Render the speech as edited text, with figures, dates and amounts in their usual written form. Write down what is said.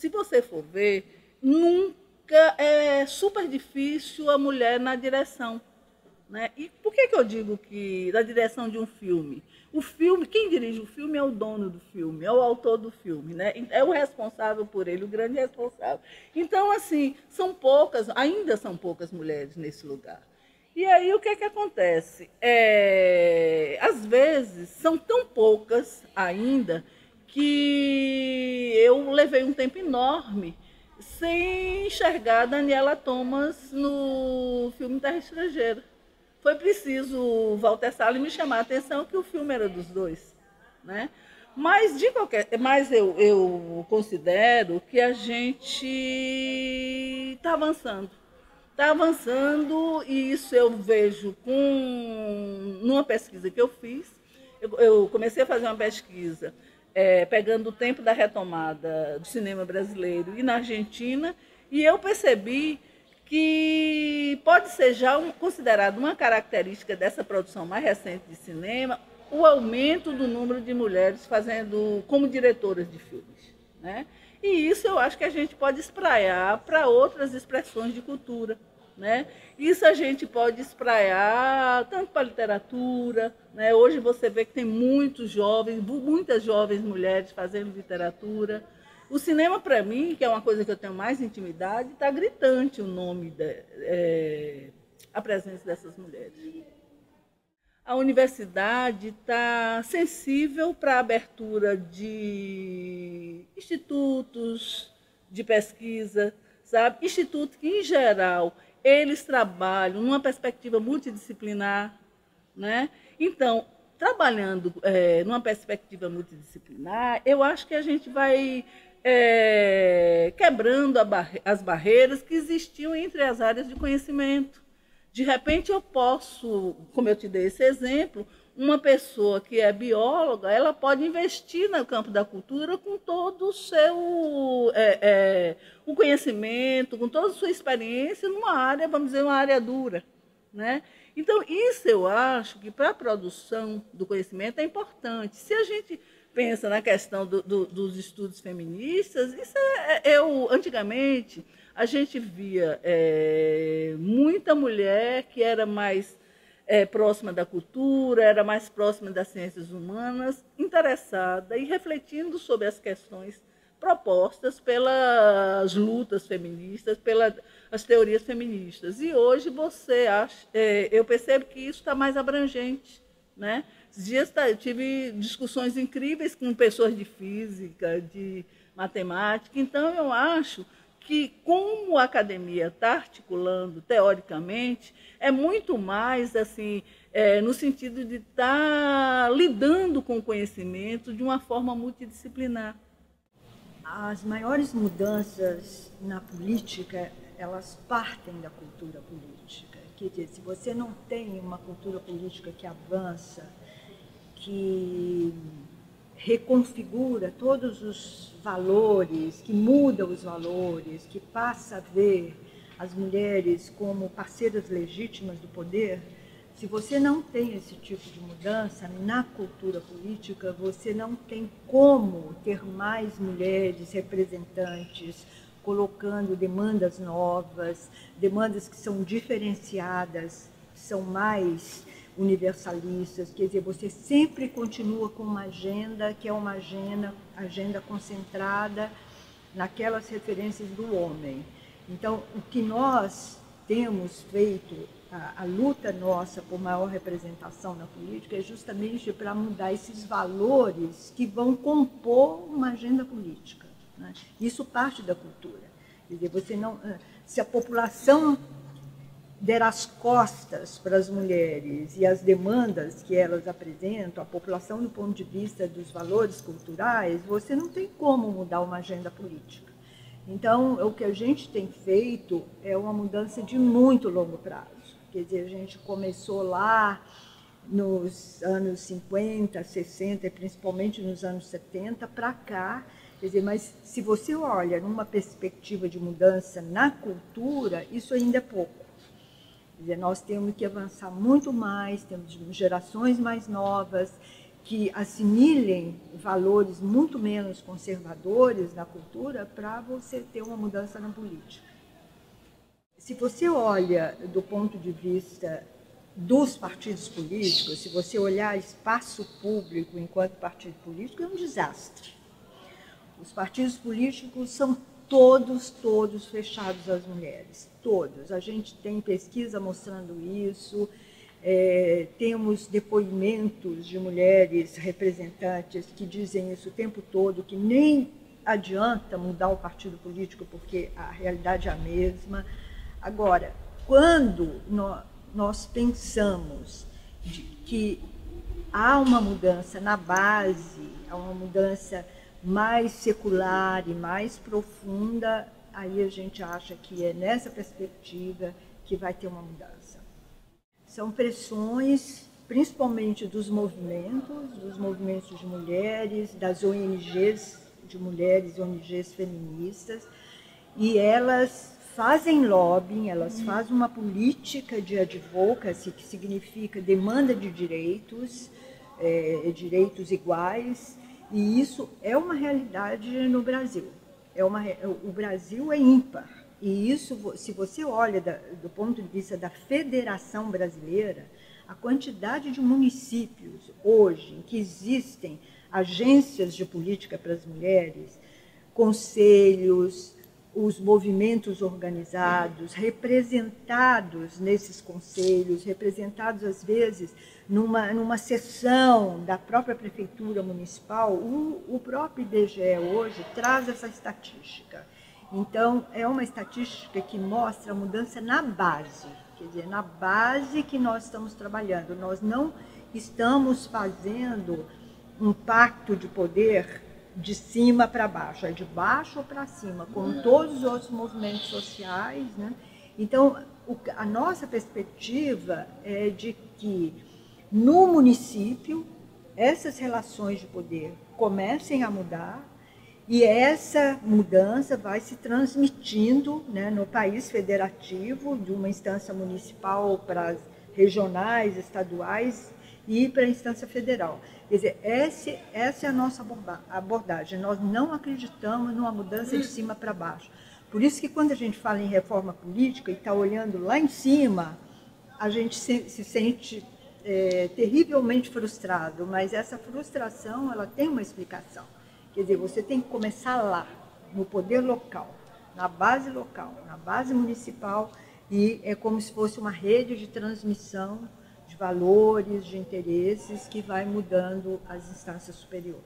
se você for ver, nunca é super difícil a mulher na direção. Né? E por que eu digo que da direção de um filme? O filme, quem dirige o filme é o dono do filme, é o autor do filme, né? É o responsável por ele, o grande responsável. Então, assim, são poucas, ainda são poucas mulheres nesse lugar. E aí o que acontece? Às vezes são tão poucas ainda que eu levei um tempo enorme sem enxergar Daniela Thomas no filme Terra Estrangeira. Foi preciso o Walter Salles me chamar a atenção que o filme era dos dois, né? Mas eu considero que a gente está avançando. Está avançando e isso eu vejo numa pesquisa que eu fiz. Eu comecei a fazer uma pesquisa pegando o tempo da retomada do cinema brasileiro e na Argentina, e eu percebi que pode ser já considerado uma característica dessa produção mais recente de cinema o aumento do número de mulheres fazendo como diretoras de filmes, né? E isso eu acho que a gente pode espraiar para outras expressões de cultura, né? Isso a gente pode espraiar tanto para a literatura, né? Hoje você vê que tem muitas jovens mulheres fazendo literatura. O cinema, para mim, que é uma coisa que eu tenho mais intimidade, está gritante o nome, a presença dessas mulheres. A universidade está sensível para a abertura de institutos de pesquisa, sabe? Institutos que, em geral, eles trabalham numa perspectiva multidisciplinar, né? Então, trabalhando numa perspectiva multidisciplinar, eu acho que a gente vai quebrando as barreiras que existiam entre as áreas de conhecimento. De repente eu posso, como eu te dei esse exemplo, uma pessoa que é bióloga, ela pode investir no campo da cultura com todo o seu o conhecimento, com toda a sua experiência numa área, vamos dizer, uma área dura, né? Então, isso eu acho que para a produção do conhecimento é importante. Se a gente pensa na questão dos estudos feministas, isso antigamente a gente via muita mulher que era mais próxima da cultura, era mais próxima das ciências humanas, interessada e refletindo sobre as questões propostas pelas lutas feministas, pelas teorias feministas. E hoje eu percebo que isso está mais abrangente, né? Esses dias eu tive discussões incríveis com pessoas de física, de matemática. Então, eu acho que, como a academia está articulando teoricamente, é muito mais assim, no sentido de estar lidando com o conhecimento de uma forma multidisciplinar. As maiores mudanças na política, elas partem da cultura política. Quer dizer, se você não tem uma cultura política que avança, que reconfigura todos os valores, que muda os valores, que passa a ver as mulheres como parceiras legítimas do poder, se você não tem esse tipo de mudança na cultura política, você não tem como ter mais mulheres representantes, colocando demandas novas, demandas que são diferenciadas, que são mais universalistas. Quer dizer, você sempre continua com uma agenda que é uma agenda concentrada naquelas referências do homem. Então, o que nós temos feito, a luta nossa por maior representação na política é justamente para mudar esses valores que vão compor uma agenda política, né? Isso parte da cultura. Quer dizer, se a população der as costas para as mulheres e as demandas que elas apresentam, a população do ponto de vista dos valores culturais, você não tem como mudar uma agenda política. Então, o que a gente tem feito é uma mudança de muito longo prazo. Quer dizer, a gente começou lá nos anos 50, 60, principalmente nos anos 70 para cá. Quer dizer, mas se você olha numa perspectiva de mudança na cultura, isso ainda é pouco. Quer dizer, nós temos que avançar muito mais, temos gerações mais novas que assimilem valores muito menos conservadores na cultura para você ter uma mudança na política. Se você olha do ponto de vista dos partidos políticos, se você olhar espaço público enquanto partido político, é um desastre. Os partidos políticos são todos fechados às mulheres, todos. A gente tem pesquisa mostrando isso, temos depoimentos de mulheres representantes que dizem isso o tempo todo, que nem adianta mudar o partido político porque a realidade é a mesma. Agora, quando nós pensamos que há uma mudança na base, há uma mudança mais secular e mais profunda, aí a gente acha que é nessa perspectiva que vai ter uma mudança. São pressões, principalmente dos movimentos de mulheres, das ONGs de mulheres, ONGs feministas, e elas fazem lobbying, elas fazem uma política de advocacy, que significa demanda de direitos, direitos iguais, e isso é uma realidade no Brasil. O Brasil é ímpar, e isso, se você olha do ponto de vista da Federação Brasileira, a quantidade de municípios hoje em que existem agências de política para as mulheres, conselhos, os movimentos organizados, representados nesses conselhos, representados às vezes numa sessão da própria prefeitura municipal, o próprio IBGE hoje traz essa estatística. Então, é uma estatística que mostra a mudança na base, quer dizer, na base que nós estamos trabalhando. Nós não estamos fazendo um pacto de poder de cima para baixo, é de baixo para cima, como todos os outros movimentos sociais, né? Então, a nossa perspectiva é de que no município essas relações de poder comecem a mudar e essa mudança vai se transmitindo, né, no país federativo, de uma instância municipal para as regionais, estaduais e para a instância federal. Quer dizer, essa é a nossa abordagem. Nós não acreditamos numa mudança de cima para baixo. Por isso que quando a gente fala em reforma política e está olhando lá em cima, a gente se sente terrivelmente frustrado, mas essa frustração ela tem uma explicação. Quer dizer, você tem que começar lá, no poder local, na base municipal, e é como se fosse uma rede de transmissão de valores, de interesses, que vai mudando as instâncias superiores.